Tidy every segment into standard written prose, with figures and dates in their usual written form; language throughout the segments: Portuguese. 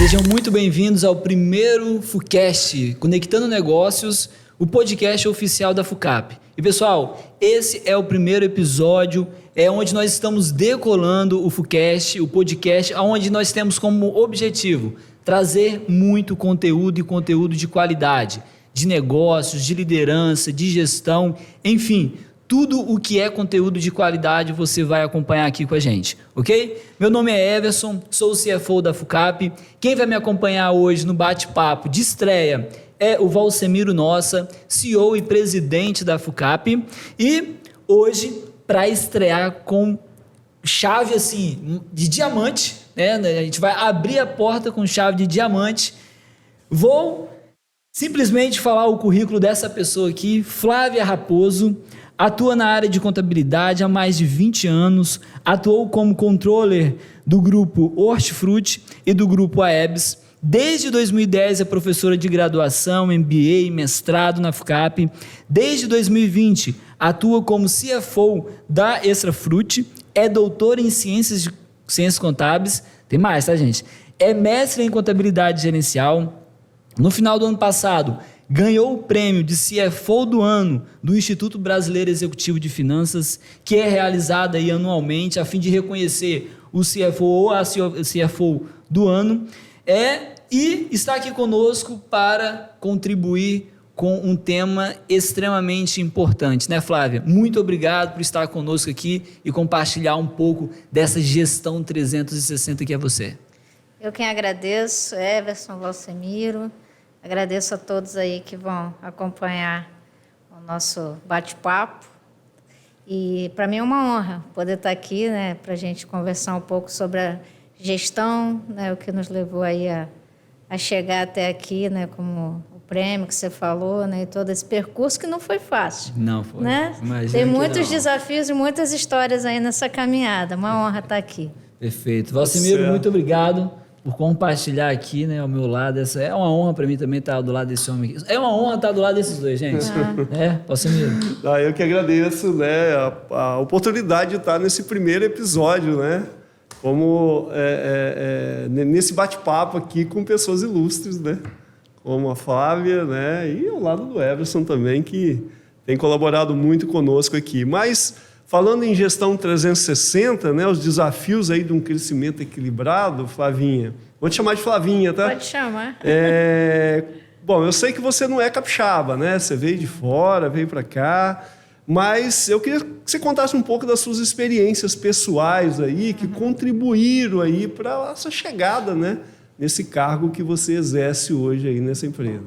Sejam muito bem-vindos ao primeiro FUCast, Conectando Negócios, o podcast oficial da FUCAP. E pessoal, esse é o primeiro episódio, onde nós estamos decolando o FUCast, o podcast, onde nós temos como objetivo trazer muito conteúdo e conteúdo de qualidade, de negócios, de liderança, de gestão, enfim, tudo o que é conteúdo de qualidade você vai acompanhar aqui com a gente, ok? Meu nome é Everson, sou o CFO da FUCAP. Quem vai me acompanhar hoje no bate-papo de estreia é o Valsemiro Nossa, CEO e presidente da FUCAP. E hoje, para estrear com chave assim, de diamante, né? A gente vai abrir a porta com chave de diamante. Vou simplesmente falar o currículo dessa pessoa aqui, Flávia Raposo. Atua na área de contabilidade há mais de 20 anos, atuou como controller do grupo Hortifruti e do grupo AEBS. Desde 2010 é professora de graduação, MBA e mestrado na FUCAP. Desde 2020 atua como CFO da Extrafruti, é doutora em ciências contábeis, tem mais, tá, gente? É mestre em contabilidade gerencial. No final do ano passado, ganhou o prêmio de CFO do ano do Instituto Brasileiro Executivo de Finanças, que é realizado aí anualmente a fim de reconhecer o CFO ou a CFO do ano, e está aqui conosco para contribuir com um tema extremamente importante, né, Flávia? Muito obrigado por estar conosco aqui e compartilhar um pouco dessa gestão 360 que é você. Eu quem agradeço, Everson, Valsemiro. Agradeço a todos aí que vão acompanhar o nosso bate-papo. E para mim é uma honra poder estar aqui, né, para a gente conversar um pouco sobre a gestão, né, o que nos levou aí a chegar até aqui, né, como o prêmio que você falou, né, e todo esse percurso que não foi fácil. Não foi. Né? Tem muitos desafios e muitas histórias aí nessa caminhada. Uma honra estar aqui. Perfeito. Valsemiro, muito obrigado por compartilhar aqui, né, ao meu lado. Essa é uma honra para mim também estar do lado desse homem aqui. É uma honra estar do lado desses dois, gente. Valsemiro. Eu que agradeço, né, a oportunidade de estar nesse primeiro episódio, né, como nesse bate-papo aqui com pessoas ilustres, né, como a Flávia, né, e ao lado do Everson também, que tem colaborado muito conosco aqui. Mas falando em gestão 360, né, os desafios aí de um crescimento equilibrado, Flavinha, vou te chamar de Flavinha, tá? Pode chamar. Bom, eu sei que você não é capixaba, né? Você veio de fora, veio para cá, mas eu queria que você contasse um pouco das suas experiências pessoais aí, que contribuíram aí para essa chegada, né, nesse cargo que você exerce hoje aí nessa empresa.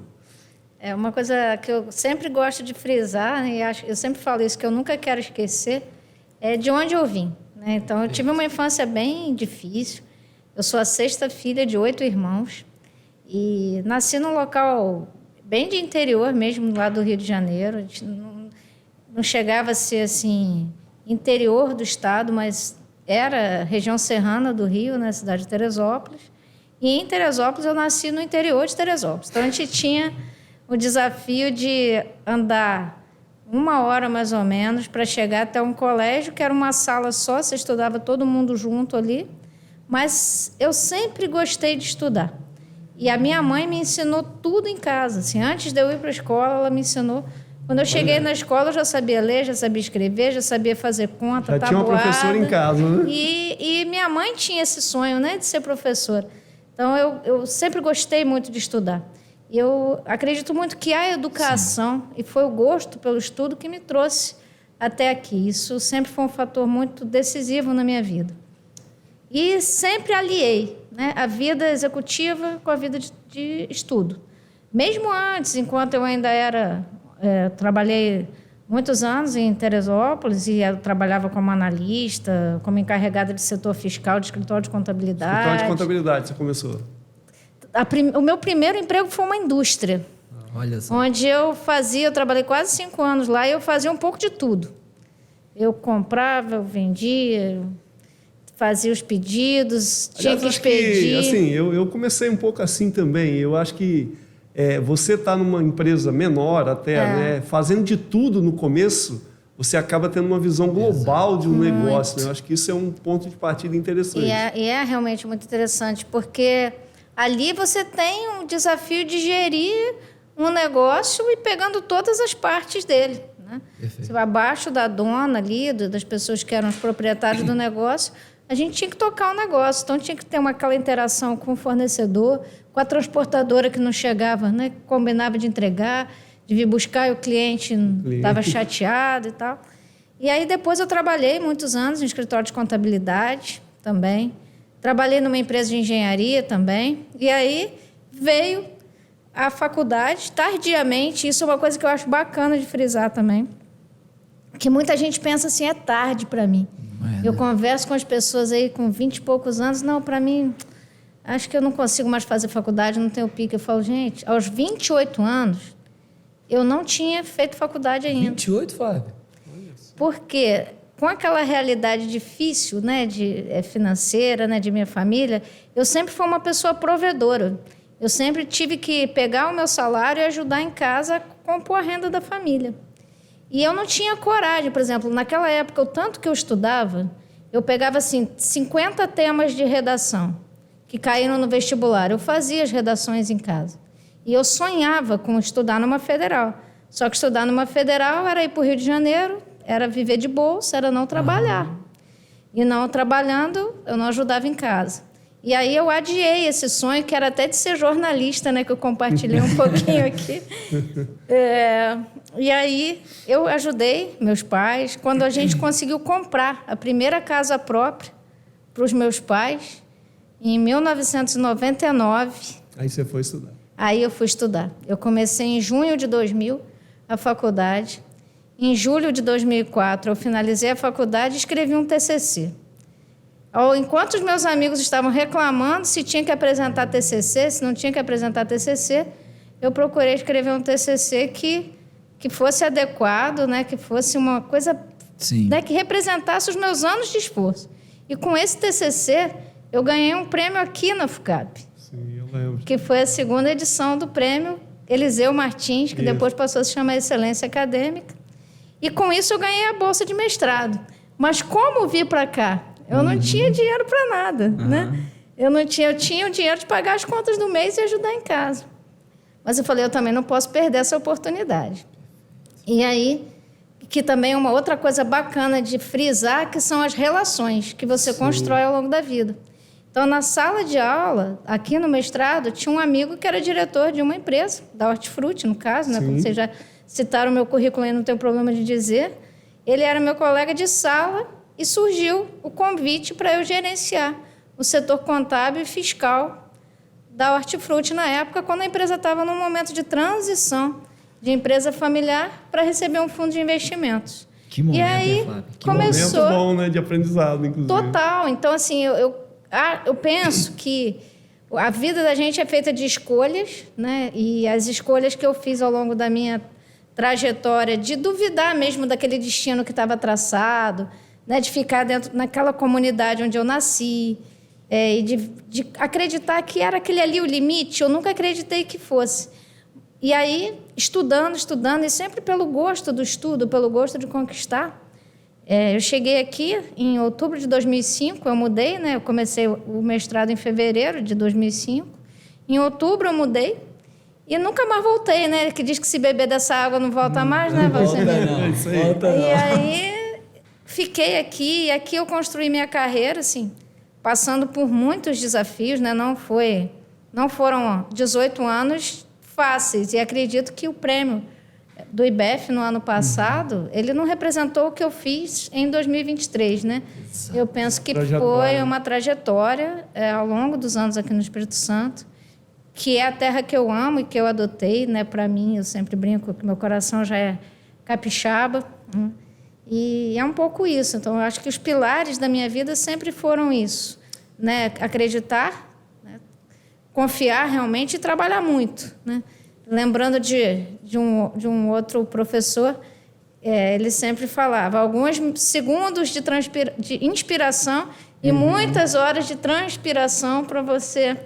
É uma coisa que eu sempre gosto de frisar, né, e eu sempre falo isso, que eu nunca quero esquecer, é de onde eu vim, né? Então, eu tive uma infância bem difícil. Eu sou a 6ª filha de 8 irmãos e nasci num local bem de interior mesmo, lá do Rio de Janeiro. A gente não chegava a ser, assim, interior do estado, mas era região serrana do Rio, na cidade de Teresópolis. E em Teresópolis eu nasci no interior de Teresópolis. Então, a gente tinha o desafio de andar 1 hora mais ou menos para chegar até um colégio, que era uma sala só, você estudava todo mundo junto ali, mas eu sempre gostei de estudar. E a minha mãe me ensinou tudo em casa, assim, antes de eu ir para a escola, ela me ensinou. Quando eu cheguei na escola, eu já sabia ler, já sabia escrever, já sabia fazer conta, já tabuada. Tinha uma professora em casa, né? E minha mãe tinha esse sonho, né, de ser professora. Então, eu sempre gostei muito de estudar. Eu acredito muito que a educação, e foi o gosto pelo estudo que me trouxe até aqui. Isso sempre foi um fator muito decisivo na minha vida. E sempre aliei, né, a vida executiva com a vida de estudo. Mesmo antes, enquanto eu ainda trabalhei muitos anos em Teresópolis e eu trabalhava como analista, como encarregada de setor fiscal, de escritório de contabilidade. Escritório de contabilidade, você começou? O meu primeiro emprego foi uma indústria. Olha só. Onde eu trabalhei quase 5 anos lá e eu fazia um pouco de tudo. Eu comprava, eu vendia, fazia os pedidos, tinha que expedir. Assim, eu comecei um pouco assim também. Eu acho que você está numa empresa menor até, né, fazendo de tudo no começo, você acaba tendo uma visão global de um negócio. Né? Eu acho que isso é um ponto de partida interessante. E é realmente muito interessante, porque Ali você tem um desafio de gerir um negócio e pegando todas as partes dele, né? Você vai abaixo da dona ali, das pessoas que eram os proprietários do negócio, a gente tinha que tocar o negócio. Então, tinha que ter aquela interação com o fornecedor, com a transportadora que não chegava, né? Que combinava de entregar, de vir buscar e o cliente estava chateado e tal. E aí, depois eu trabalhei muitos anos em escritório de contabilidade também. Trabalhei numa empresa de engenharia também. E aí, veio a faculdade, tardiamente. Isso é uma coisa que eu acho bacana de frisar também. Que muita gente pensa assim, é tarde para mim. Eu converso com as pessoas aí com 20 e poucos anos. Não, para mim, acho que eu não consigo mais fazer faculdade, não tenho pique. Eu falo, gente, aos 28 anos, eu não tinha feito faculdade ainda. 28, Fábio? Porque com aquela realidade difícil, né, financeira, né, de minha família, eu sempre fui uma pessoa provedora. Eu sempre tive que pegar o meu salário e ajudar em casa a compor a renda da família. E eu não tinha coragem, por exemplo, naquela época, o tanto que eu estudava, eu pegava, assim, 50 temas de redação que caíram no vestibular. Eu fazia as redações em casa. E eu sonhava com estudar numa federal. Só que estudar numa federal era ir para o Rio de Janeiro, era viver de bolsa, era não trabalhar. E não trabalhando, eu não ajudava em casa. E aí eu adiei esse sonho, que era até de ser jornalista, né, que eu compartilhei um pouquinho aqui. E aí eu ajudei meus pais. Quando a gente conseguiu comprar a primeira casa própria para os meus pais, em 1999... Aí você foi estudar. Aí eu fui estudar. Eu comecei em junho de 2000 a faculdade. Em julho de 2004 eu finalizei a faculdade e escrevi um TCC. Enquanto os meus amigos estavam reclamando se tinha que apresentar TCC, se não tinha que apresentar TCC, eu procurei escrever um TCC que fosse adequado, né? Que fosse uma coisa, né? Que representasse os meus anos de esforço. E com esse TCC, eu ganhei um prêmio aqui na FUCAP. Sim, eu lembro. Que foi a segunda edição do prêmio Eliseu Martins, que depois passou a se chamar Excelência Acadêmica. E com isso eu ganhei a bolsa de mestrado. Mas como vir para cá? Eu não tinha dinheiro para nada, né? Eu tinha o dinheiro de pagar as contas do mês e ajudar em casa. Mas eu falei, eu também não posso perder essa oportunidade. E aí, que também é uma outra coisa bacana de frisar, que são as relações que você constrói ao longo da vida. Então, na sala de aula, aqui no mestrado, tinha um amigo que era diretor de uma empresa, da Hortifruti, no caso, né? Como vocês já citaram o meu currículo aí, não tenho problema de dizer. Ele era meu colega de sala e surgiu o convite para eu gerenciar o setor contábil e fiscal da Hortifruti na época, quando a empresa estava num momento de transição de empresa familiar para receber um fundo de investimentos. Que momento, e aí Fábio? Que momento bom, né? De aprendizado, inclusive. Total. Então, assim, eu penso que a vida da gente é feita de escolhas, né? E as escolhas que eu fiz ao longo da minha trajetória, de duvidar mesmo daquele destino que estava traçado, né? De ficar dentro naquela comunidade onde eu nasci, e de acreditar que era aquele ali o limite, eu nunca acreditei que fosse. E aí, estudando, e sempre pelo gosto do estudo, pelo gosto de conquistar, eu cheguei aqui em outubro de 2005, eu mudei, né? Eu comecei o mestrado em fevereiro de 2005. Em outubro eu mudei e nunca mais voltei, né? Que diz que se beber dessa água não volta mais, né? Volta não. E aí fiquei aqui, e aqui eu construí minha carreira, assim, passando por muitos desafios, né? Não foram 18 anos fáceis, e acredito que o prêmio do IBEF no ano passado, ele não representou o que eu fiz em 2023, né? Exato. Eu penso que foi uma trajetória ao longo dos anos aqui no Espírito Santo, que é a terra que eu amo e que eu adotei, né? Para mim, eu sempre brinco que meu coração já é capixaba, né? E é um pouco isso. Então, eu acho que os pilares da minha vida sempre foram isso, né? Acreditar, né? Confiar realmente e trabalhar muito, né? Lembrando de um outro professor, ele sempre falava alguns segundos de inspiração e muitas horas de transpiração para você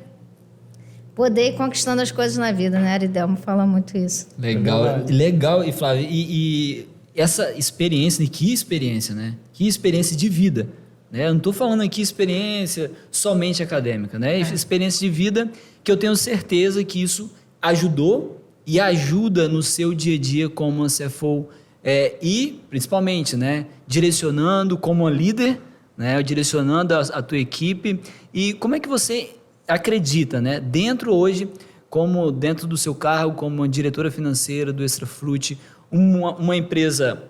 poder ir conquistando as coisas na vida, né? Aridelmo fala muito isso. Legal. E Flávio, e essa experiência, que experiência, né? Que experiência de vida. né? Eu não estou falando aqui experiência somente acadêmica, né? Experiência de vida que eu tenho certeza que isso ajudou e ajuda no seu dia a dia como uma CFO e, principalmente, né, direcionando como uma líder, né, direcionando a tua equipe. E como é que você acredita, né, dentro hoje, como dentro do seu cargo, como uma diretora financeira do Extrafruit, uma empresa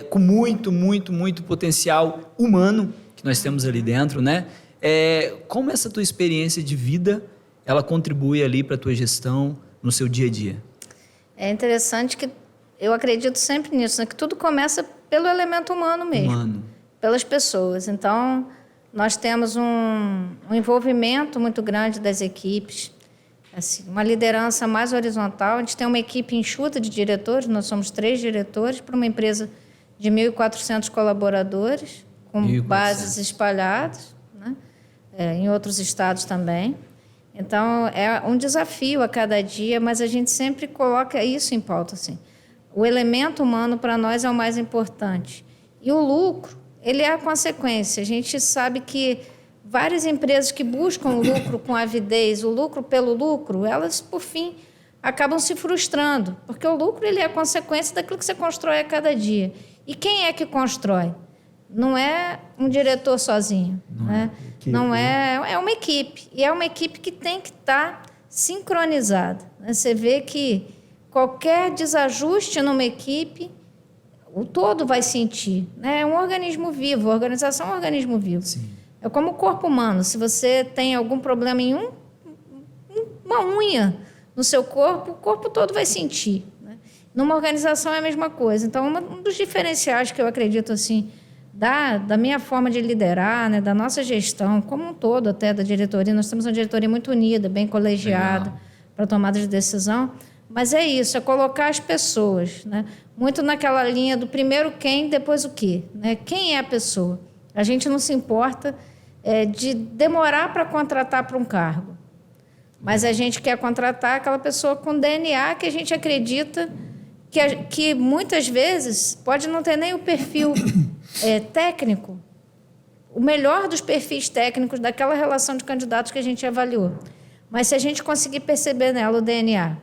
com muito potencial humano que nós temos ali dentro, né? Como essa tua experiência de vida, ela contribui ali para a tua gestão no seu dia a dia? É interessante que eu acredito sempre nisso, né? Que tudo começa pelo elemento humano mesmo, pelas pessoas. Então, nós temos um envolvimento muito grande das equipes, assim, uma liderança mais horizontal. A gente tem uma equipe enxuta de diretores, nós somos 3 diretores para uma empresa de 1.400 colaboradores, com 1.400 bases espalhadas, né? Em outros estados também. Então, é um desafio a cada dia, mas a gente sempre coloca isso em pauta, assim. O elemento humano, para nós, é o mais importante. E o lucro, ele é a consequência. A gente sabe que várias empresas que buscam o lucro com avidez, o lucro pelo lucro, elas, por fim, acabam se frustrando, porque o lucro ele é a consequência daquilo que você constrói a cada dia. E quem é que constrói? Não é um diretor sozinho, né? Não é uma equipe. E é uma equipe que tem que estar sincronizada, né? Você vê que qualquer desajuste numa equipe, o todo vai sentir, né? É um organismo vivo, a organização é um organismo vivo. Sim. É como o corpo humano. Se você tem algum problema em uma unha no seu corpo, o corpo todo vai sentir, né? Numa organização é a mesma coisa. Então, um dos diferenciais que eu acredito, assim, da minha forma de liderar, né, da nossa gestão, como um todo até da diretoria, nós temos uma diretoria muito unida, bem colegiada para tomada de decisão, mas é isso, é colocar as pessoas, né, muito naquela linha do primeiro quem, depois o quê, né? Quem é a pessoa? A gente não se importa de demorar para contratar para um cargo, mas a gente quer contratar aquela pessoa com DNA que a gente acredita que muitas vezes pode não ter nem o perfil técnico, o melhor dos perfis técnicos daquela relação de candidatos que a gente avaliou. Mas se a gente conseguir perceber nela o DNA,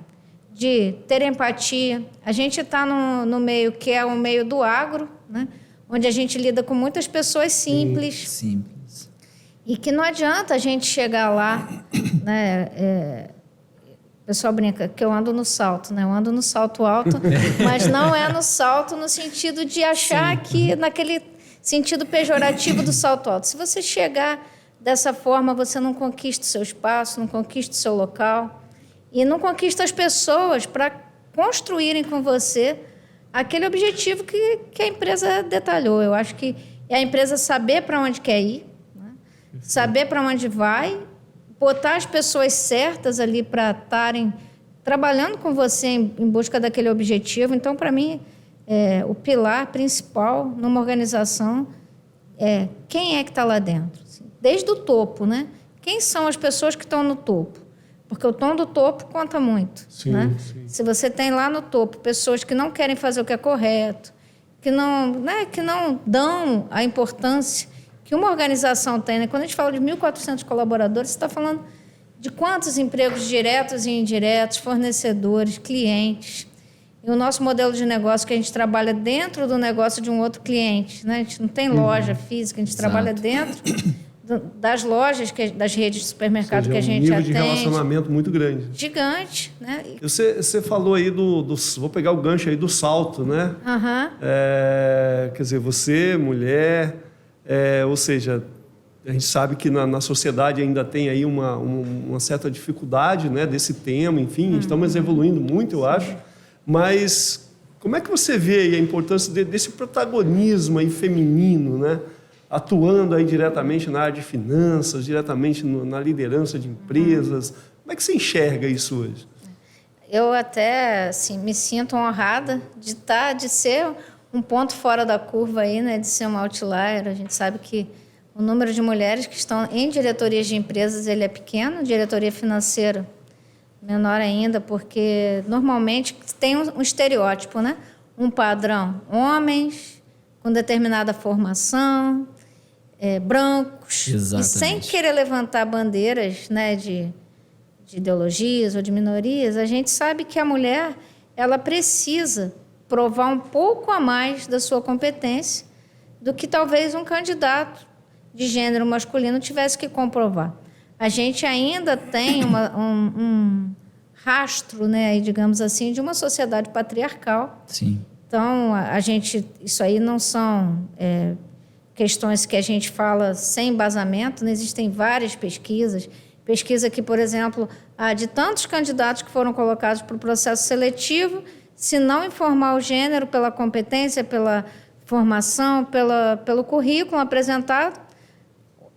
de ter empatia, a gente está no meio que é o meio do agro, né? Onde a gente lida com muitas pessoas simples. Simples. E que não adianta a gente chegar lá, né? O pessoal brinca que eu ando no salto, né? Eu ando no salto alto, mas não é no salto no sentido de achar que naquele sentido pejorativo do salto alto. Se você chegar dessa forma, você não conquista o seu espaço, não conquista o seu local e não conquista as pessoas para construírem com você aquele objetivo que a empresa detalhou. Eu acho que é a empresa saber para onde quer ir, né? Saber para onde vai, botar as pessoas certas ali para estarem trabalhando com você em busca daquele objetivo. Então, para mim, o pilar principal numa organização é quem é que está lá dentro. Assim, desde o topo, né? Quem são as pessoas que estão no topo? Porque o tom do topo conta muito. Sim, né? sim. Se você tem lá no topo pessoas que não querem fazer o que é correto, que não dão a importância que uma organização tem, né? Quando a gente fala de 1.400 colaboradores, você está falando de quantos empregos diretos e indiretos, fornecedores, clientes. E o nosso modelo de negócio que a gente trabalha dentro do negócio de um outro cliente, né? A gente não tem loja física, a gente trabalha dentro das lojas, das redes de supermercado que a gente nível atende. De relacionamento muito grande. Gigante, né? Você falou aí vou pegar o gancho aí do salto, né? Uhum. Quer dizer, você, mulher, ou seja, a gente sabe que na sociedade ainda tem aí uma certa dificuldade, né, desse tema, enfim, estamos evoluindo muito, eu acho, mas como é que você vê aí a importância desse protagonismo aí feminino, né, atuando aí diretamente na área de finanças, diretamente na liderança de empresas? Como é que você enxerga isso hoje? Eu até assim, me sinto honrada de ser um ponto fora da curva aí, né, de ser uma outlier. A gente sabe que o número de mulheres que estão em diretorias de empresas ele é pequeno, diretoria financeira menor ainda, porque normalmente tem um estereótipo, né? Um padrão, homens com determinada formação, brancos. Exatamente. E sem querer levantar bandeiras, né, de ideologias ou de minorias, a gente sabe que a mulher ela precisa provar um pouco a mais da sua competência do que talvez um candidato de gênero masculino tivesse que comprovar. A gente ainda tem um rastro, né, digamos assim, de uma sociedade patriarcal. Sim. Então, isso aí não são questões que a gente fala sem embasamento, né? Existem várias pesquisas. Pesquisa que, por exemplo, de tantos candidatos que foram colocados para o processo seletivo, se não informar o gênero pela competência, pela formação, pelo currículo apresentado,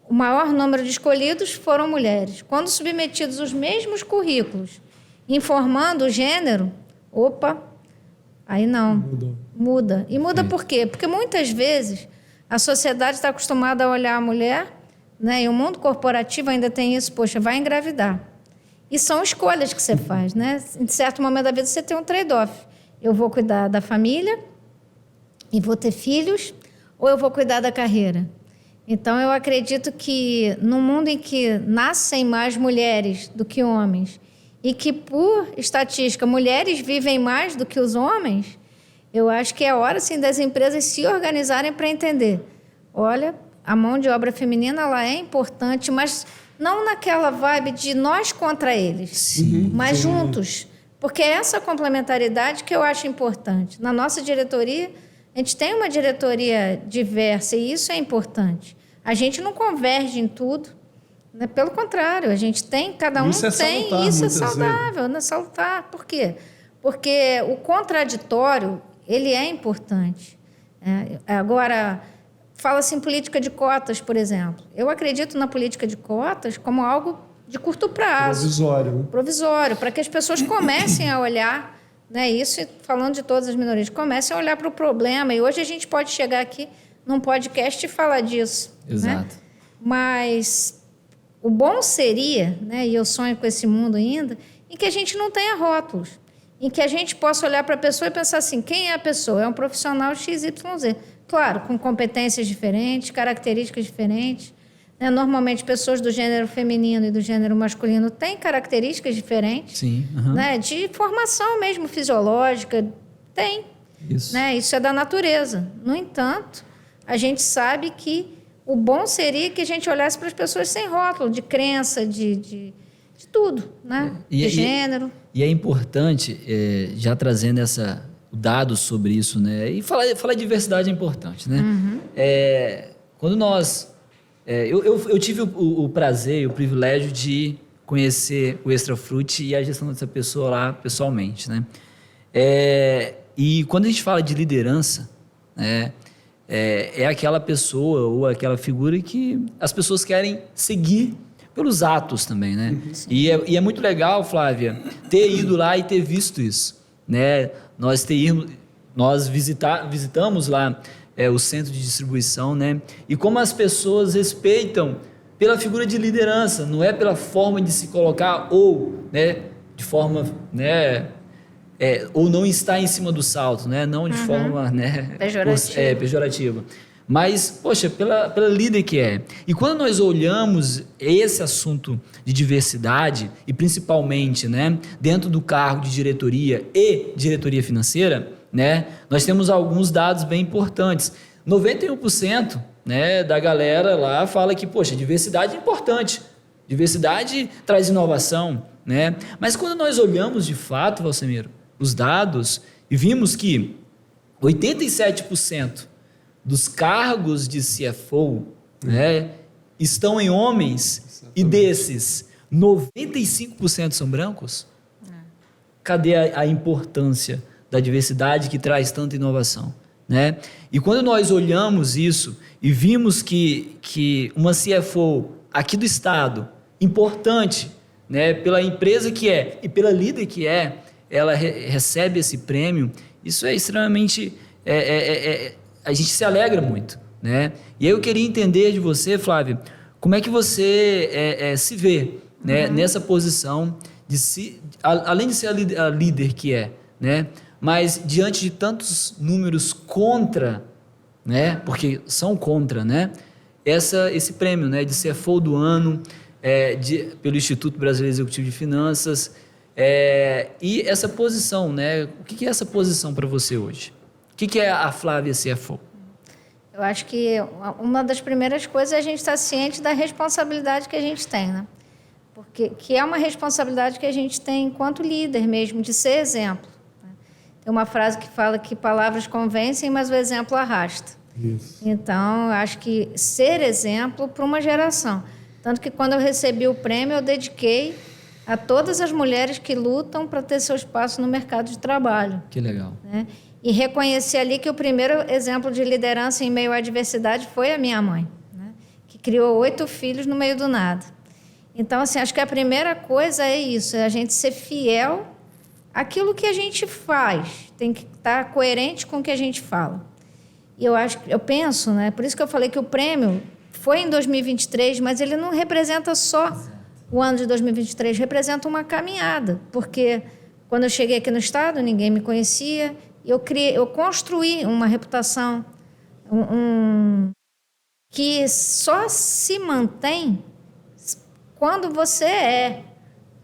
o maior número de escolhidos foram mulheres. Quando submetidos os mesmos currículos, informando o gênero, aí não. Muda. E muda por quê? Porque muitas vezes a sociedade está acostumada a olhar a mulher, né? E o mundo corporativo ainda tem isso, vai engravidar. E são escolhas que você faz, né? Em certo momento da vida você tem um trade-off. Eu vou cuidar da família e vou ter filhos, ou eu vou cuidar da carreira? Então, eu acredito que no mundo em que nascem mais mulheres do que homens e que, por estatística, mulheres vivem mais do que os homens, eu acho que é hora, sim, das empresas se organizarem para entender. Olha, a mão de obra feminina ela é importante, mas não naquela vibe de nós contra eles, mas juntos. Porque é essa complementaridade que eu acho importante. Na nossa diretoria, a gente tem uma diretoria diversa e isso é importante. A gente não converge em tudo, né? Pelo contrário, a gente tem, cada um isso tem, salutar, isso é saudável, né? Salutar. Por quê? Porque o contraditório, ele é importante. Agora, fala-se em política de cotas, por exemplo. Eu acredito na política de cotas como algo de curto prazo. Provisório. Né? Provisório, para que as pessoas comecem a olhar, né, isso falando de todas as minorias, comecem a olhar para o problema. E hoje a gente pode chegar aqui num podcast e falar disso. Exato. Né? Mas o bom seria, né, e eu sonho com esse mundo ainda, em que a gente não tenha rótulos, em que a gente possa olhar para a pessoa e pensar assim, quem é a pessoa? É um profissional XYZ. Claro, com competências diferentes, características diferentes. Né? Normalmente, pessoas do gênero feminino e do gênero masculino têm características diferentes. Sim. Né? De formação mesmo fisiológica. Tem. Isso. Né? Isso é da natureza. No entanto, a gente sabe que o bom seria que a gente olhasse para as pessoas sem rótulo, de crença, de tudo, né? De gênero. E é importante, já trazendo dados sobre isso, né? E falar de diversidade é importante, né? Quando nós... eu tive o prazer e o privilégio de conhecer o Extrafruit e a gestão dessa pessoa lá pessoalmente, né? E quando a gente fala de liderança, né? É aquela pessoa ou aquela figura que as pessoas querem seguir pelos atos também, né? E é muito legal, Flávia, ter ido lá e ter visto isso, né? Nós visitamos lá o centro de distribuição, né? E como as pessoas respeitam pela figura de liderança, não é pela forma de se colocar ou, né, de forma, né, ou não estar em cima do salto, né? Não de forma, né, pejorativa. Mas, poxa, pela líder que é. E quando nós olhamos esse assunto de diversidade, e principalmente, né, dentro do cargo de diretoria e diretoria financeira, né, nós temos alguns dados bem importantes. 91%, né, da galera lá fala que, poxa, diversidade é importante. Diversidade traz inovação, né? Mas quando nós olhamos de fato, Valsemiro, os dados, e vimos que 87% dos cargos de CFO, né, estão em homens. Exatamente. E desses, 95% são brancos? Cadê a importância da diversidade que traz tanta inovação? Né? E quando nós olhamos isso e vimos que uma CFO aqui do estado, importante, né, pela empresa que é e pela líder que é, ela recebe esse prêmio, isso é extremamente... a gente se alegra muito, né? E aí eu queria entender de você, Flávia, como é que você se vê, né, nessa posição de além de ser a líder que é, né? Mas diante de tantos números contra, né? Porque são contra, né? esse prêmio, né, de CFO do ano, pelo Instituto Brasileiro Executivo de Finanças, e essa posição, né? O que é essa posição para você hoje? O que é a Flávia CFO? Eu acho que uma das primeiras coisas é a gente estar ciente da responsabilidade que a gente tem, né? Porque que é uma responsabilidade que a gente tem enquanto líder mesmo, de ser exemplo. Né? Tem uma frase que fala que palavras convencem, mas o exemplo arrasta. Isso. Então, eu acho que ser exemplo para uma geração. Tanto que quando eu recebi o prêmio, eu dediquei a todas as mulheres que lutam para ter seu espaço no mercado de trabalho. Que legal. Né? E reconheci ali que o primeiro exemplo de liderança em meio à adversidade foi a minha mãe, né? Que criou 8 filhos no meio do nada. Então, assim, acho que a primeira coisa é isso, é a gente ser fiel àquilo que a gente faz. Tem que estar coerente com o que a gente fala. E eu penso, né? Por isso que eu falei que o prêmio foi em 2023, mas ele não representa só o ano de 2023, representa uma caminhada. Porque quando eu cheguei aqui no Estado, ninguém me conhecia. Eu construí uma reputação que só se mantém quando você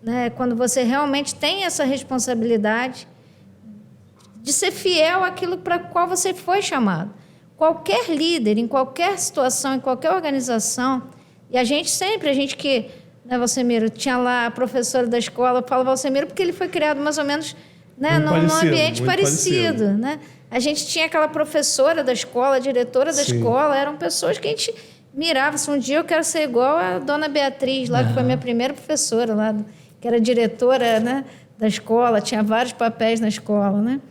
né? Quando você realmente tem essa responsabilidade de ser fiel àquilo para o qual você foi chamado. Qualquer líder, em qualquer situação, em qualquer organização, e a gente que, né, Valcemiro, tinha lá a professora da escola, eu falo Valcemiro porque ele foi criado mais ou menos, né, num ambiente parecido. Né? A gente tinha aquela professora da escola, a diretora da escola, eram pessoas que a gente mirava. Se um dia eu quero ser igual a dona Beatriz, lá, que foi minha primeira professora, lá, que era diretora, né, da escola, tinha vários papéis na escola. Né?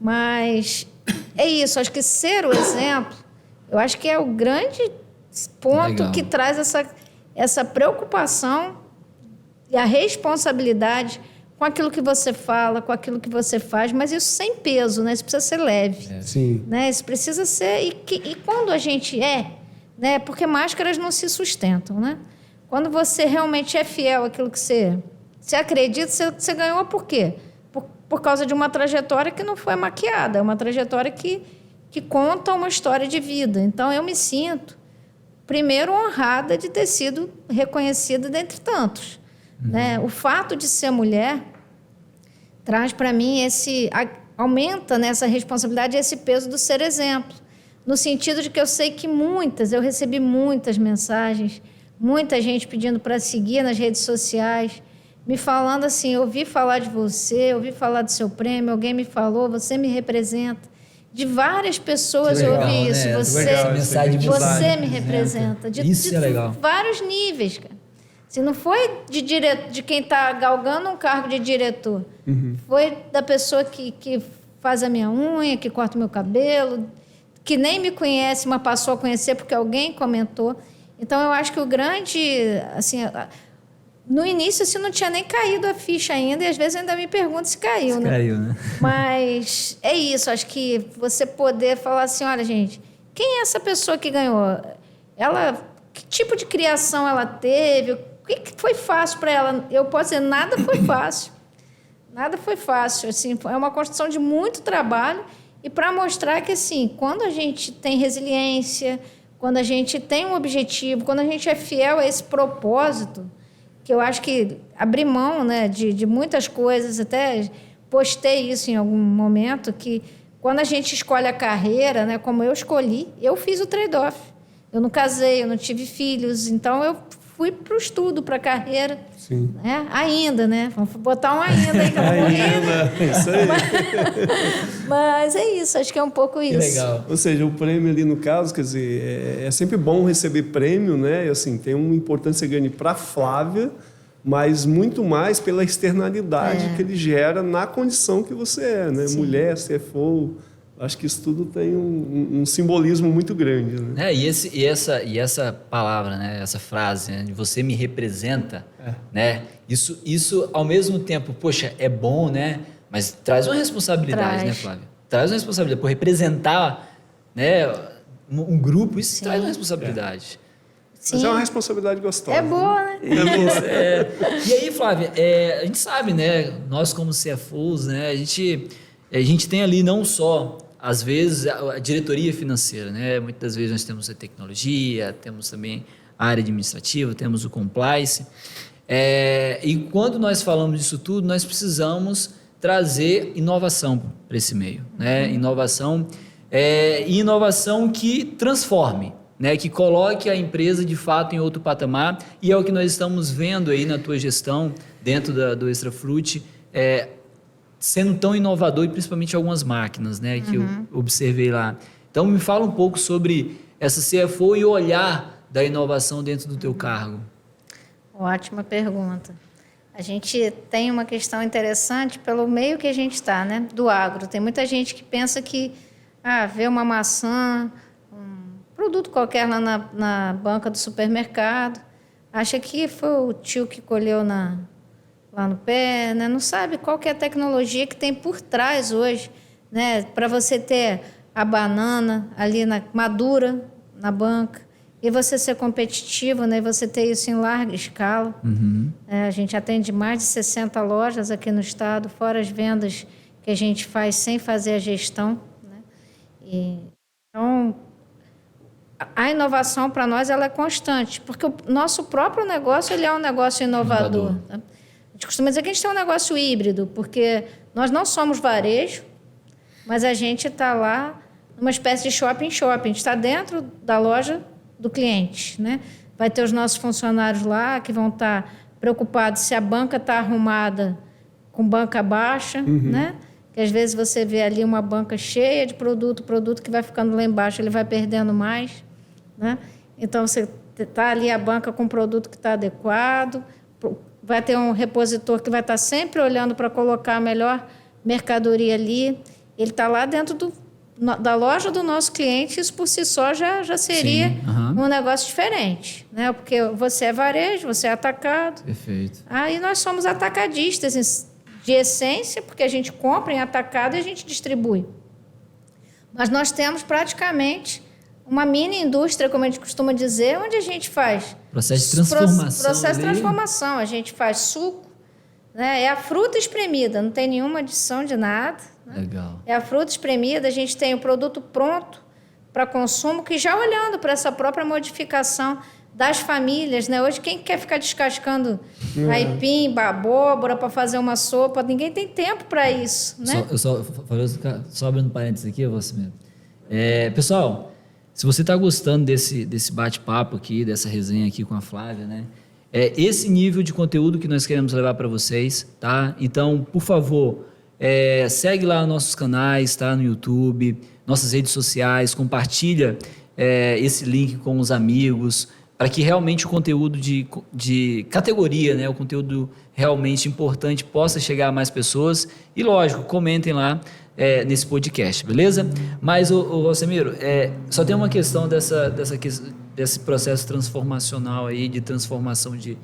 Mas é isso, acho que ser o exemplo, eu acho que é o grande ponto que traz essa preocupação e a responsabilidade com aquilo que você fala, com aquilo que você faz, mas isso sem peso, né? Isso precisa ser leve. Sim. Né? Isso precisa ser... E quando a gente né? Porque máscaras não se sustentam, né? Quando você realmente é fiel àquilo que você acredita, você ganhou por quê? Por causa de uma trajetória que não foi maquiada, é uma trajetória que conta uma história de vida. Então, eu me sinto, primeiro, honrada de ter sido reconhecida dentre tantos. Né? O fato de ser mulher traz para mim aumenta nessa responsabilidade esse peso do ser exemplo, no sentido de que eu sei que eu recebi muitas mensagens, muita gente pedindo para seguir nas redes sociais, me falando assim, ouvi falar de você, ouvi falar do seu prêmio, alguém me falou, você me representa. De várias pessoas eu ouvi isso, né? Você me representa. Isso é legal. Vários níveis, cara. Se não foi de quem está galgando um cargo de diretor, foi da pessoa que faz a minha unha, que corta o meu cabelo, que nem me conhece, mas passou a conhecer porque alguém comentou. Então, eu acho que o grande... assim, no início, assim, não tinha nem caído a ficha ainda, e às vezes ainda me pergunto se caiu, né? Caiu, né? Mas é isso, acho que você poder falar assim, olha, gente, quem é essa pessoa que ganhou? Que tipo de criação ela teve? O que foi fácil para ela? Eu posso dizer, nada foi fácil. Nada foi fácil. Assim, é uma construção de muito trabalho e para mostrar que, assim, quando a gente tem resiliência, quando a gente tem um objetivo, quando a gente é fiel a esse propósito, que eu acho que abrir mão, né, de muitas coisas, até postei isso em algum momento, que quando a gente escolhe a carreira, né, como eu escolhi, eu fiz o trade-off. Eu não casei, eu não tive filhos, então eu fui para o estudo, para a carreira. Sim. Né? Ainda, né? Vamos botar um ainda aí, que eu não morri. Isso aí. Mas é isso, acho que é um pouco isso. Que legal. Ou seja, o prêmio ali no caso, quer dizer, é sempre bom receber prêmio, né? E, assim, tem uma importância grande para a Flávia, mas muito mais pela externalidade que ele gera na condição que você é, né? Sim. Mulher, CFO. Acho que isso tudo tem um simbolismo muito grande, né? E essa palavra, né? Essa frase, né? De você me representa, né? Isso ao mesmo tempo, poxa, é bom, né? Mas traz uma responsabilidade, né, Flávia? Traz uma responsabilidade. Por representar, né, um grupo, isso traz uma responsabilidade. Sim. Mas é uma responsabilidade gostosa. É boa, né? E aí, Flávia, a gente sabe, né? Nós como CFOs, né? A gente tem ali não só às vezes, a diretoria financeira, né? Muitas das vezes nós temos a tecnologia, temos também a área administrativa, temos o compliance. E quando nós falamos disso tudo, nós precisamos trazer inovação para esse meio, né? Inovação que transforme, né? Que coloque a empresa de fato em outro patamar, e é o que nós estamos vendo aí na tua gestão dentro do Extrafruit, sendo tão inovador, e principalmente algumas máquinas, né? Que eu observei lá. Então me fala um pouco sobre essa CFO e o olhar da inovação dentro do teu cargo. Ótima pergunta. A gente tem uma questão interessante pelo meio que a gente está, né? Do agro. Tem muita gente que pensa que vê uma maçã, um produto qualquer lá na banca do supermercado, acha que foi o tio que colheu lá no pé, né? Não sabe qual que é a tecnologia que tem por trás hoje, né? Para você ter a banana ali madura na banca, e você ser competitivo, né? E você ter isso em larga escala. A gente atende mais de 60 lojas aqui no estado, fora as vendas que a gente faz sem fazer a gestão, né? Então, a inovação para nós ela é constante, porque o nosso próprio negócio ele é um negócio inovador. Tá? A gente costuma dizer que a gente tem um negócio híbrido, porque nós não somos varejo, mas a gente está lá numa espécie de shopping. A gente está dentro da loja do cliente, né? Vai ter os nossos funcionários lá que vão estar preocupados se a banca está arrumada com banca baixa, né? Que às vezes você vê ali uma banca cheia de produto que vai ficando lá embaixo, ele vai perdendo mais, né? Então você está ali a banca com o produto que está adequado, vai ter um repositor que vai estar sempre olhando para colocar a melhor mercadoria ali, ele está lá dentro da loja do nosso cliente, isso por si só já seria um negócio diferente, né? Porque você é varejo, você é atacado. Perfeito. E nós somos atacadistas de essência, porque a gente compra em atacado e a gente distribui. Mas nós temos praticamente uma mini indústria, como a gente costuma dizer, onde a gente faz processo de transformação. Processo de transformação. A gente faz suco, né? É a fruta espremida, não tem nenhuma adição de nada. Legal. É a fruta espremida, a gente tem o produto pronto para consumo, que já olhando para essa própria modificação das famílias, né? Hoje, quem quer ficar descascando aipim, abóbora para fazer uma sopa, ninguém tem tempo para isso, né? Só abrindo parênteses aqui, Valcimiro. Pessoal, se você está gostando desse bate-papo aqui, dessa resenha aqui com a Flávia, né? Esse nível de conteúdo que nós queremos levar para vocês, tá? Então, por favor, segue lá nossos canais, tá? No YouTube, nossas redes sociais, compartilha esse link com os amigos, para que realmente o conteúdo de categoria, né? O conteúdo realmente importante possa chegar a mais pessoas. E, lógico, comentem lá nesse podcast, beleza? Mas, Valcimiro, só tem uma questão desse processo transformacional aí, de transformação de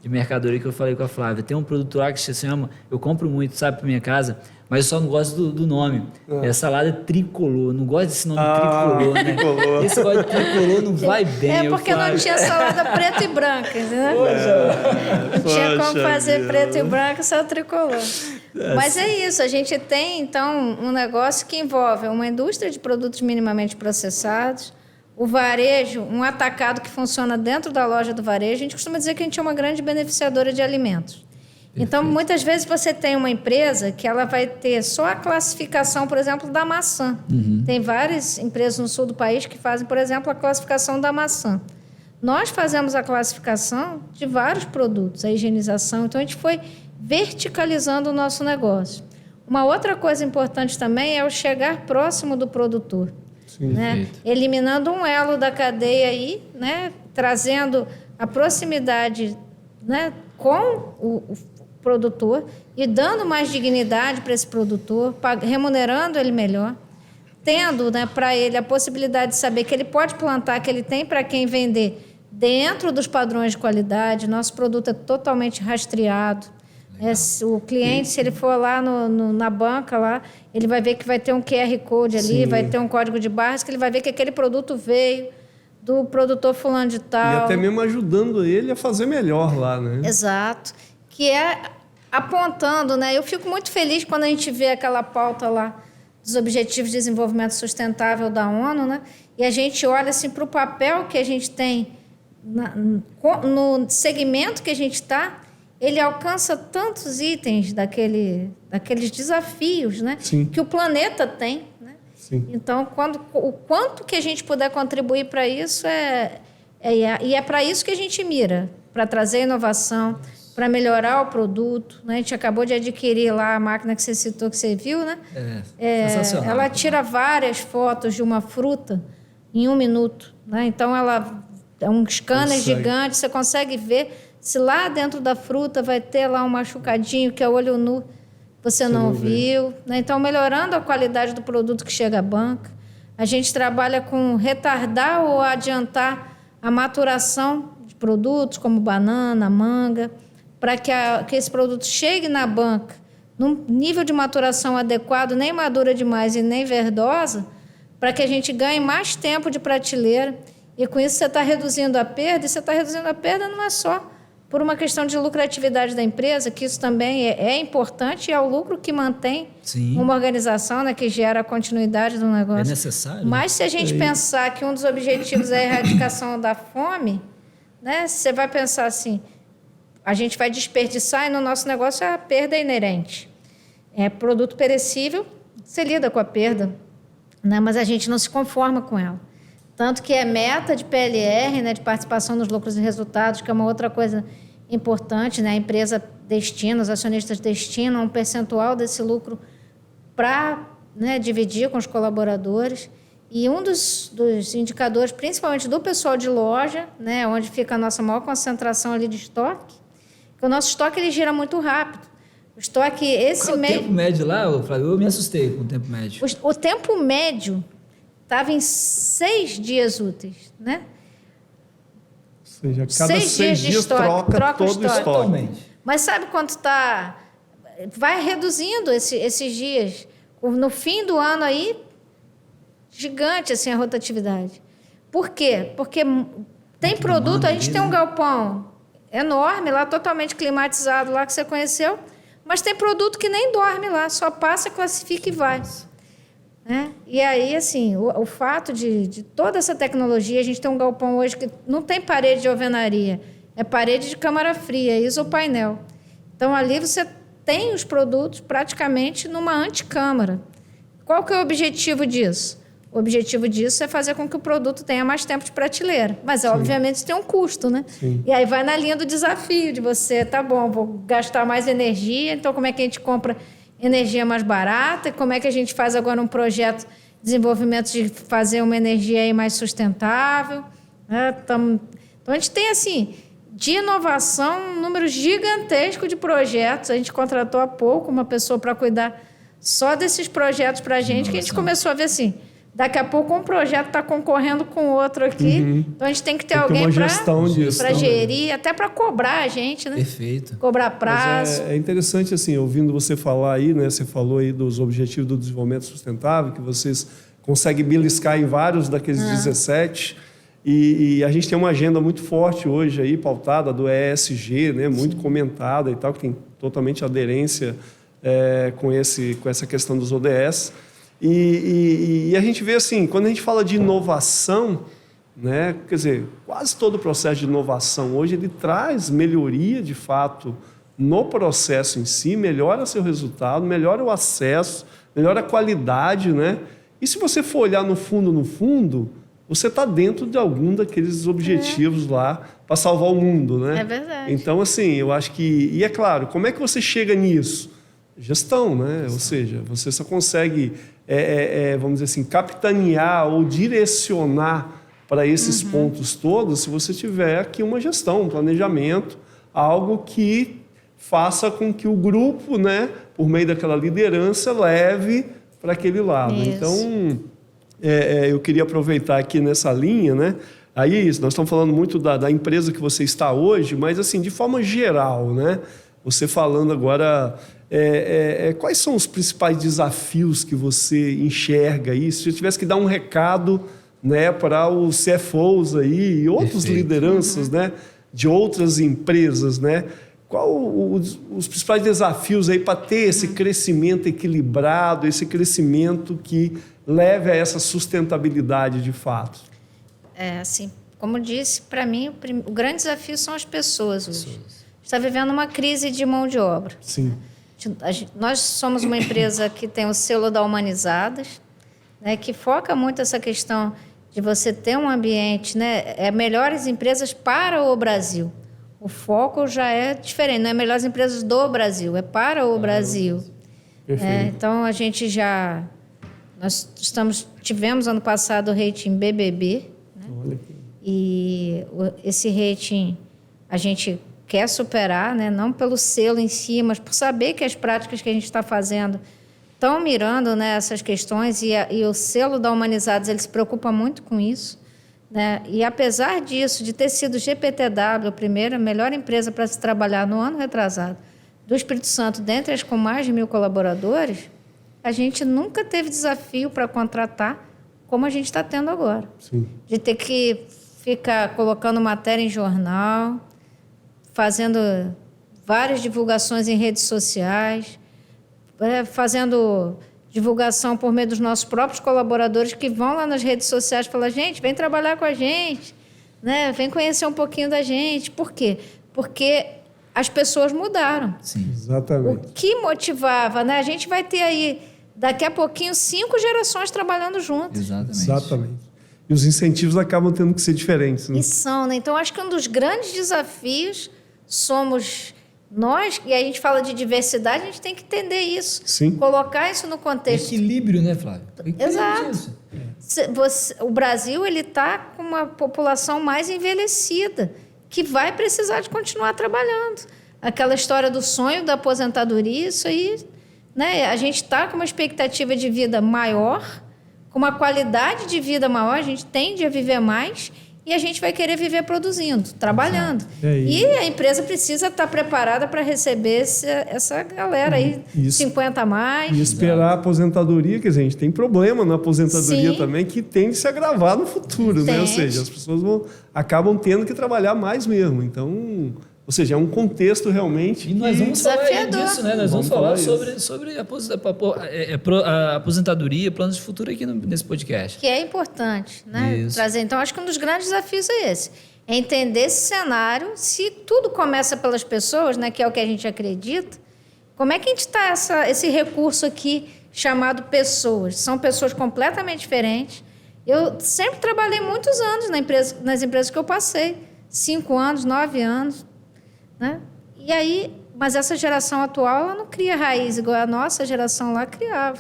mercadoria que eu falei com a Flávia. Tem um produto lá que se chama, eu compro muito, sabe, para minha casa, mas eu só não gosto do nome. É salada tricolor. Não gosto desse nome tricolor, né? Tricolor. Esse negócio de tricolor não vai bem. Porque não tinha salada preta e branca, entendeu? Não tinha como fazer preto e branco, só tricolor. Mas é isso, a gente tem, então, um negócio que envolve uma indústria de produtos minimamente processados, o varejo, um atacado que funciona dentro da loja do varejo. A gente costuma dizer que a gente é uma grande beneficiadora de alimentos. Perfeito. Então, muitas vezes você tem uma empresa que ela vai ter só a classificação, por exemplo, da maçã. Tem várias empresas no sul do país que fazem, por exemplo, a classificação da maçã. Nós fazemos a classificação de vários produtos, a higienização. Então, a gente foi verticalizando o nosso negócio. Uma outra coisa importante também é o chegar próximo do produtor. Né? Eliminando um elo da cadeia aí, né? Trazendo a proximidade, né? Com o produtor e dando mais dignidade para esse produtor, remunerando ele melhor, tendo, né, para ele a possibilidade de saber que ele pode plantar, que ele tem para quem vender dentro dos padrões de qualidade. Nosso produto é totalmente rastreado. O cliente, se ele for lá na banca, lá, ele vai ver que vai ter um QR Code ali, vai ter um código de barras, que ele vai ver que aquele produto veio do produtor fulano de tal. E até mesmo ajudando ele a fazer melhor lá, né? Exato. Que é apontando, né? Eu fico muito feliz quando a gente vê aquela pauta lá dos Objetivos de Desenvolvimento Sustentável da ONU, né? E a gente olha assim, para o papel que a gente tem no segmento que a gente está, ele alcança tantos itens daqueles desafios, né? Que o planeta tem. Né? Sim. Então, o quanto que a gente puder contribuir para isso e é para isso que a gente mira, para trazer inovação, para melhorar o produto. Né? A gente acabou de adquirir lá a máquina que você citou, que você viu, né? Sensacional. Ela tira várias fotos de uma fruta em 1 minuto. Né? Então, ela é um scanner gigante, você consegue ver se lá dentro da fruta vai ter lá um machucadinho, que é olho nu, você não viu. Né? Então, melhorando a qualidade do produto que chega à banca. A gente trabalha com retardar ou adiantar a maturação de produtos, como banana, manga, para que esse produto chegue na banca num nível de maturação adequado, nem madura demais e nem verdosa, para que a gente ganhe mais tempo de prateleira. E com isso você está reduzindo a perda, e você está reduzindo a perda não é só por uma questão de lucratividade da empresa, que isso também é importante, e é o lucro que mantém uma organização, né, que gera a continuidade do negócio. É necessário. Mas se a gente pensar que um dos objetivos é a erradicação da fome, né, você vai pensar assim, a gente vai desperdiçar e no nosso negócio a perda é inerente. É produto perecível, você lida com a perda, né, mas a gente não se conforma com ela. Tanto que é meta de PLR, né, de participação nos lucros e resultados, que é uma outra coisa importante, né? A empresa destina, os acionistas destinam um percentual desse lucro para, né, dividir com os colaboradores. E um dos indicadores, principalmente do pessoal de loja, né, onde fica a nossa maior concentração ali de estoque, que o nosso estoque ele gira muito rápido. O estoque, Qual o tempo médio lá, Flávio? Eu me assustei com o tempo médio. O tempo médio estava em 6 dias úteis, né? Ou seja, cada 6 dias troca todo o estoque. Totalmente. Mas sabe quanto está? Vai reduzindo esses dias. No fim do ano aí, gigante assim a rotatividade. Por quê? Porque tem produto, a gente tem um galpão enorme lá, totalmente climatizado lá, que você conheceu, mas tem produto que nem dorme lá, só passa, classifica e vai. Né? E aí, assim, o fato de toda essa tecnologia, a gente tem um galpão hoje que não tem parede de alvenaria, é parede de câmara fria, isopainel. Então, ali você tem os produtos praticamente numa anticâmara. Qual que é o objetivo disso? O objetivo disso é fazer com que o produto tenha mais tempo de prateleira. Mas, obviamente, isso tem um custo, né? Sim. E aí vai na linha do desafio de você, tá bom, vou gastar mais energia, então como é que a gente compra energia mais barata, e como é que a gente faz agora um projeto de desenvolvimento de fazer uma energia aí mais sustentável. Né? Então, a gente tem, assim, de inovação, um número gigantesco de projetos. A gente contratou há pouco uma pessoa para cuidar só desses projetos para a gente, que a gente começou a ver assim, daqui a pouco um projeto está concorrendo com outro aqui, então a gente tem que ter alguém para gerir, até para cobrar a gente, né? Perfeito. Cobrar prazo. É interessante, assim, ouvindo você falar aí, né? Você falou aí dos Objetivos do Desenvolvimento Sustentável, que vocês conseguem beliscar em vários daqueles 17, e a gente tem uma agenda muito forte hoje aí, pautada do ESG, né? Muito comentada e tal, que tem totalmente aderência com essa questão dos ODS. E a gente vê assim, quando a gente fala de inovação, né, quer dizer, quase todo o processo de inovação hoje ele traz melhoria de fato no processo em si, melhora seu resultado, melhora o acesso, melhora a qualidade, né? E se você for olhar no fundo, você está dentro de algum daqueles objetivos lá para salvar o mundo, né? É verdade. Então, assim, eu acho que... E é claro, como é que você chega nisso? Gestão, né? Ou seja, você só consegue, vamos dizer assim, capitanear ou direcionar para esses pontos todos se você tiver aqui uma gestão, um planejamento, algo que faça com que o grupo, né, por meio daquela liderança, leve para aquele lado. Isso. Então, eu queria aproveitar aqui nessa linha, né? Aí, nós estamos falando muito da empresa que você está hoje, mas, assim, de forma geral, né? Você falando agora... quais são os principais desafios que você enxerga aí? Se você tivesse que dar um recado, né, para os CFOs aí e outras lideranças, né, de outras empresas, né, qual os principais desafios aí para ter esse crescimento equilibrado, esse crescimento que leve a essa sustentabilidade de fato? Assim, como disse, para mim, o grande desafio são as pessoas hoje. A gente está vivendo uma crise de mão de obra. Sim. Nós somos uma empresa que tem o selo da Humanizadas, né, que foca muito essa questão de você ter um ambiente, né, melhores empresas para o Brasil. O foco já é diferente, não é melhores empresas do Brasil, é para o Brasil. Perfeito. Então, nós tivemos ano passado o rating BBB, né? Olha aqui. E esse rating a gente quer superar, né? Não pelo selo em si, mas por saber que as práticas que a gente está fazendo estão mirando, né, essas questões, e o selo da Humanizados ele se preocupa muito com isso, né? E apesar disso, de ter sido GPTW, a melhor empresa para se trabalhar no ano retrasado do Espírito Santo, dentre as com mais de 1.000 colaboradores, a gente nunca teve desafio para contratar como a gente está tendo agora. Sim. De ter que ficar colocando matéria em jornal, fazendo várias divulgações em redes sociais, fazendo divulgação por meio dos nossos próprios colaboradores que vão lá nas redes sociais e falam: gente, vem trabalhar com a gente, né? Vem conhecer um pouquinho da gente. Por quê? Porque as pessoas mudaram. Sim. Exatamente. O que motivava, né? A gente vai ter aí, daqui a pouquinho, 5 gerações trabalhando juntas. Exatamente. E os incentivos acabam tendo que ser diferentes, né? E são, né? Então, acho que um dos grandes desafios somos nós, e a gente fala de diversidade, a gente tem que entender isso. Sim. Colocar isso no contexto. Equilíbrio, né, Flávio? Exato. O Brasil está com uma população mais envelhecida, que vai precisar de continuar trabalhando. Aquela história do sonho da aposentadoria, isso aí, né? A gente está com uma expectativa de vida maior, com uma qualidade de vida maior, a gente tende a viver mais e a gente vai querer viver produzindo, trabalhando. E a empresa precisa estar preparada para receber essa galera aí, Isso. 50 a mais. E esperar a aposentadoria, quer dizer, a gente tem problema na aposentadoria Sim. também, que tende a se agravar no futuro, né? Ou seja, as pessoas acabam tendo que trabalhar mais mesmo. Então, ou seja, é um contexto realmente. E nós vamos falar desafiador. disso, né? Nós vamos falar isso. sobre a aposentadoria, planos de futuro aqui nesse podcast. Que é importante, né? Isso. Trazer. Então, acho que um dos grandes desafios é esse. É entender esse cenário. Se tudo começa pelas pessoas, né, que é o que a gente acredita, como é que a gente está esse recurso aqui chamado pessoas? São pessoas completamente diferentes. Eu sempre trabalhei muitos anos nas empresas que eu passei. 5 anos, 9 anos. Né? E aí, mas essa geração atual, ela não cria raiz igual a nossa geração lá criava.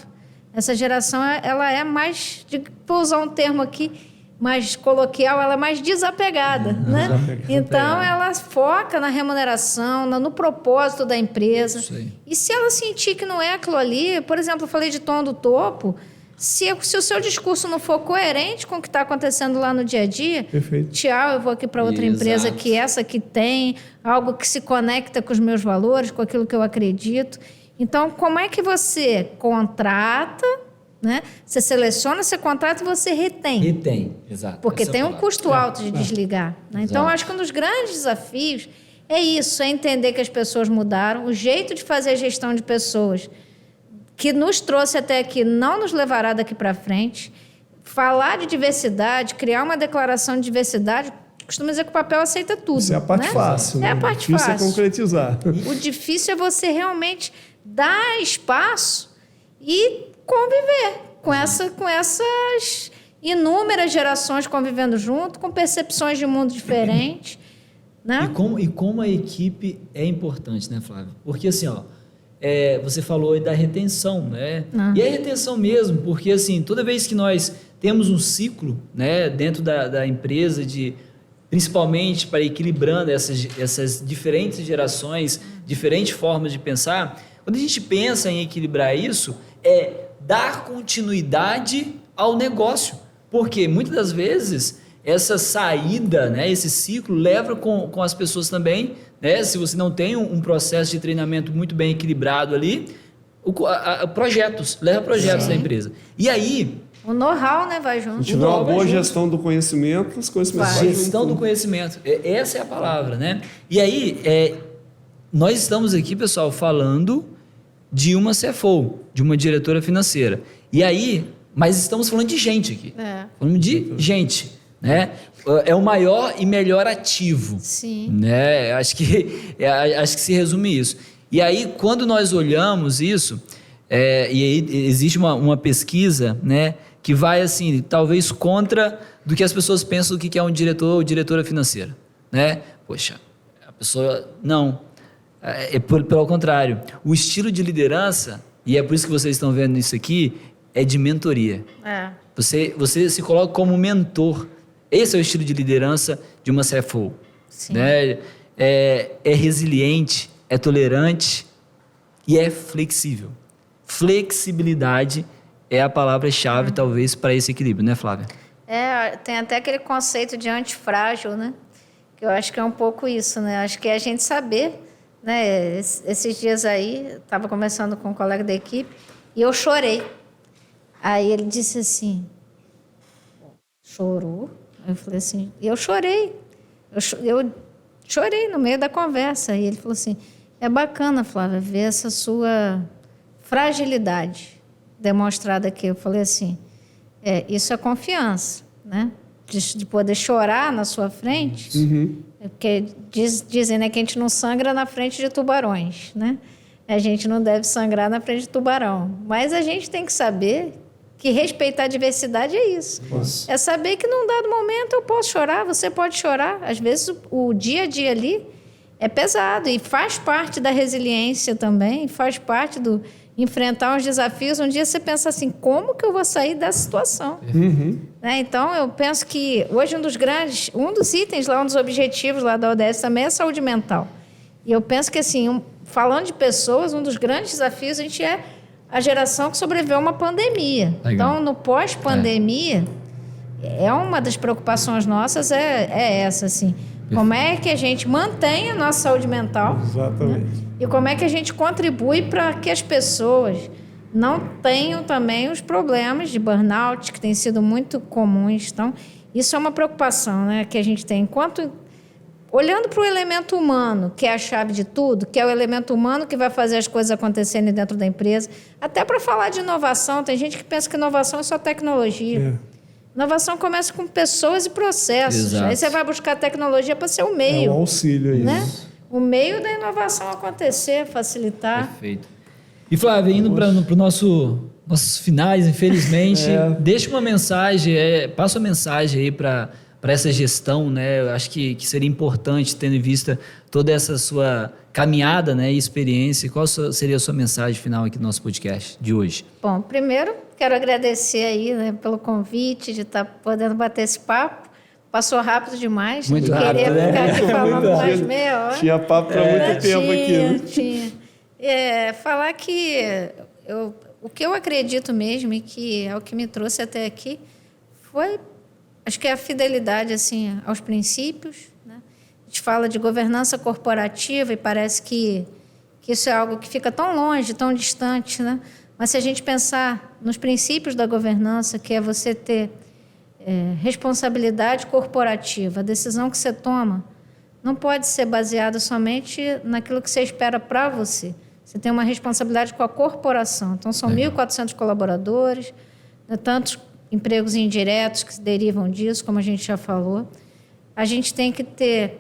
Essa geração, ela é mais, vou usar um termo aqui, mais coloquial, ela é mais desapegada. Né? Então, ela foca na remuneração, no propósito da empresa. E se ela sentir que não é aquilo ali, por exemplo, eu falei de tom do topo, se o seu discurso não for coerente com o que está acontecendo lá no dia a dia, Perfeito. tchau, eu vou aqui para outra empresa que essa aqui tem, algo que se conecta com os meus valores, com aquilo que eu acredito. Então, como é que você contrata, né? Você seleciona, você contrata e você retém. Retém, exato. Porque tem um custo alto de desligar. Né? Então, acho que um dos grandes desafios é isso, é entender que as pessoas mudaram, o jeito de fazer a gestão de pessoas que nos trouxe até aqui não nos levará daqui para frente. Falar de diversidade, criar uma declaração de diversidade, costumo dizer que o papel aceita tudo. Isso é a parte fácil. É a parte difícil fácil. é concretizar. O difícil é você realmente dar espaço e conviver com essas inúmeras gerações convivendo junto, com percepções de mundo diferentes. Né? E como a equipe é importante, né, Flávio? Porque assim, você falou aí da retenção, né? E é retenção mesmo, porque assim, toda vez que nós temos um ciclo, né, dentro da empresa, principalmente para equilibrando essas diferentes gerações, diferentes formas de pensar, quando a gente pensa em equilibrar isso, é dar continuidade ao negócio. Porque muitas das vezes essa saída, né, esse ciclo leva com as pessoas também, né, se você não tem um processo de treinamento muito bem equilibrado ali, projetos da empresa. E aí... O know-how, né, vai junto. Se tiver uma boa gestão do conhecimento, os conhecimentos vão Gestão do conhecimento, essa é a palavra, né? E aí, nós estamos aqui, pessoal, falando de uma CFO, de uma diretora financeira. E aí, mas estamos falando de gente aqui. Falando de gente, né? É o maior e melhor ativo. Sim. Né? Acho que se resume isso. E aí, quando nós olhamos isso, e aí existe uma pesquisa, né, que vai, assim, talvez contra do que as pessoas pensam do que é um diretor ou diretora financeira, né? Poxa, a pessoa... Não. Pelo contrário. O estilo de liderança, e é por isso que vocês estão vendo isso aqui, é de mentoria. Você se coloca como mentor. Esse é o estilo de liderança de uma CFO. Sim. Né? É resiliente, é tolerante e é flexível. Flexibilidade é a palavra-chave, talvez, para esse equilíbrio, né, Flávia? Tem até aquele conceito de antifrágil, né? Que eu acho que é um pouco isso, né? Acho que é a gente saber, né? Esses dias aí, estava conversando com um colega da equipe e eu chorei. Aí ele disse assim, chorou? Eu falei assim, eu chorei. Eu chorei no meio da conversa. E ele falou assim, é bacana, Flávia, ver essa sua fragilidade demonstrada aqui. Eu falei assim, isso é confiança, né? De poder chorar na sua frente. Porque dizem, né, que a gente não sangra na frente de tubarões, né? A gente não deve sangrar na frente de tubarão. Mas a gente tem que saber que respeitar a diversidade é isso. Nossa. É saber que num dado momento eu posso chorar, você pode chorar. Às vezes o dia a dia ali é pesado e faz parte da resiliência também, faz parte do enfrentar os desafios. Um dia você pensa assim, como que eu vou sair dessa situação? Né? Então, eu penso que hoje um dos itens lá, um dos objetivos lá da ODS também é a saúde mental. E eu penso que, assim, falando de pessoas, um dos grandes desafios a gente é a geração que sobreviveu a uma pandemia. Legal. Então, no pós-pandemia, uma das preocupações nossas é essa, assim. Como é que a gente mantém a nossa saúde mental? Exatamente. Né? E como é que a gente contribui para que as pessoas não tenham também os problemas de burnout, que têm sido muito comuns. Então, isso é uma preocupação, né, que a gente tem. Olhando para o elemento humano, que é a chave de tudo, que é o elemento humano que vai fazer as coisas acontecerem dentro da empresa. Até para falar de inovação, tem gente que pensa que inovação é só tecnologia. Inovação começa com pessoas e processos. Exato. Aí você vai buscar tecnologia para ser o meio. É um auxílio aí. Né? O meio da inovação acontecer, facilitar. Perfeito. E Flávia, indo para os nossos finais, infelizmente, deixa uma mensagem, passa uma mensagem aí para essa gestão, né? Eu acho que seria importante, tendo em vista toda essa sua caminhada, né, e experiência. Qual seria a sua mensagem final aqui do nosso podcast de hoje? Bom, primeiro, quero agradecer aí, né, pelo convite de estar podendo bater esse papo. Passou rápido demais. Muito rápido, queria né? ficar aqui falando mais meia hora. Tinha papo para muito tempo aqui. Né? Tinha. Falar que o que eu acredito mesmo e que é o que me trouxe até aqui foi, acho que é a fidelidade assim, aos princípios. Né? A gente fala de governança corporativa e parece que isso é algo que fica tão longe, tão distante. Né? Mas se a gente pensar nos princípios da governança, que é você ter responsabilidade corporativa, a decisão que você toma não pode ser baseada somente naquilo que você espera para você. Você tem uma responsabilidade com a corporação. Então, são 1.400 colaboradores, né, tantos empregos indiretos que derivam disso, como a gente já falou. A gente tem que ter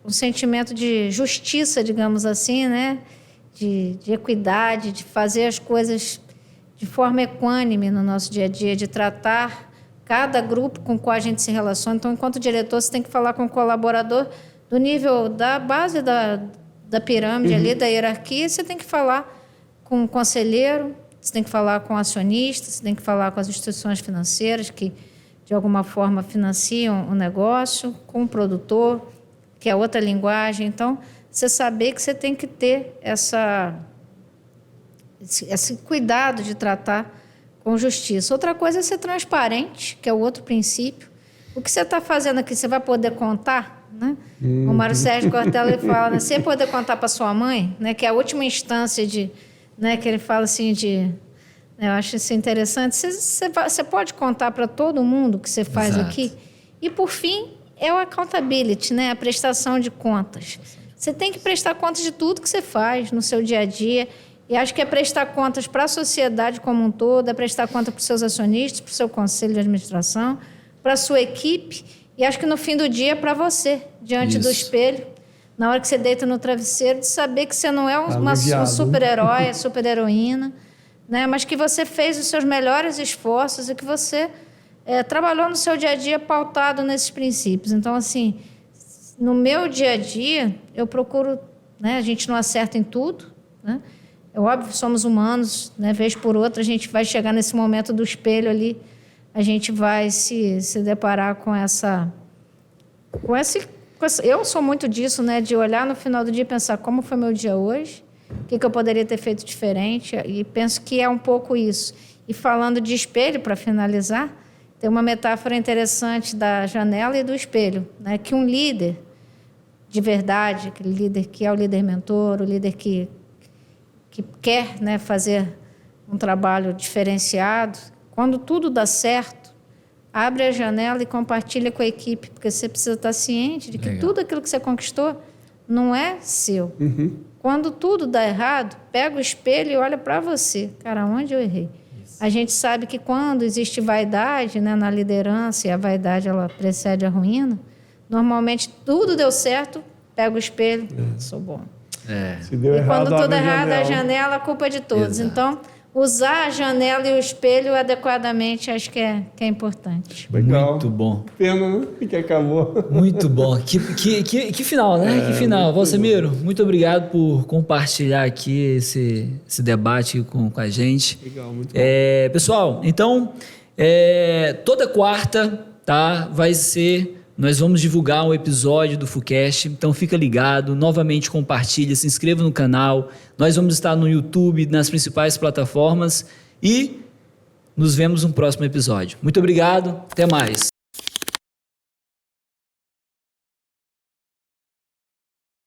um sentimento de justiça, digamos assim, né? de equidade, de fazer as coisas de forma equânime no nosso dia a dia, de tratar cada grupo com o qual a gente se relaciona. Então, enquanto diretor, você tem que falar com o colaborador do nível da base da pirâmide ali, da hierarquia, você tem que falar com o conselheiro, você tem que falar com o acionista, você tem que falar com as instituições financeiras que, de alguma forma, financiam o negócio, com o produtor, que é outra linguagem. Então, você saber que você tem que ter esse cuidado de tratar com justiça. Outra coisa é ser transparente, que é o outro princípio. O que você está fazendo aqui, você vai poder contar? Né? O Mário Sérgio Cortella ele fala, né? Você poder contar para sua mãe, né? Que é a última instância né? Que ele fala assim eu acho isso interessante. Você pode contar para todo mundo o que você faz aqui. E, por fim, é o accountability, né? A prestação de contas. Você tem que prestar contas de tudo que você faz no seu dia a dia. E acho que é prestar contas para a sociedade como um todo, é prestar conta para os seus acionistas, para o seu conselho de administração, para a sua equipe. E acho que no fim do dia é para você, diante do espelho, na hora que você deita no travesseiro, de saber que você não é um super-herói, super-heroína, né? Mas que você fez os seus melhores esforços e que você trabalhou no seu dia a dia pautado nesses princípios. Então, assim, no meu dia a dia, eu procuro, né? A gente não acerta em tudo, né? É óbvio, somos humanos, né? Vez por outra, a gente vai chegar nesse momento do espelho ali, a gente vai se deparar com essa... Eu sou muito disso, né? De olhar no final do dia e pensar como foi meu dia hoje, o que eu poderia ter feito diferente, e penso que é um pouco isso. E falando de espelho, para finalizar, tem uma metáfora interessante da janela e do espelho, né? Que um líder de verdade, aquele líder que é o líder mentor, o líder que quer, né, fazer um trabalho diferenciado, quando tudo dá certo, abre a janela e compartilha com a equipe, porque você precisa estar ciente de que tudo aquilo que você conquistou não é seu. Quando tudo dá errado, pega o espelho e olha para você. Cara, onde eu errei? Isso. A gente sabe que quando existe vaidade, né, na liderança, e a vaidade ela precede a ruína, normalmente tudo deu certo, pega o espelho, sou bom. Se deu e quando tudo errado, a janela, a culpa é de todos. Exato. Então, usar a janela e o espelho adequadamente, acho que é importante. Legal. Muito bom. Pena, né? Que acabou. Muito bom. Que final, né? Que final. Valcemiro, muito obrigado por compartilhar aqui esse debate com a gente. Legal, muito bom. Pessoal, então, toda quarta, tá? Nós vamos divulgar um episódio do FUCast, então fica ligado, novamente compartilha, se inscreva no canal, nós vamos estar no YouTube, nas principais plataformas e nos vemos no próximo episódio. Muito obrigado, até mais.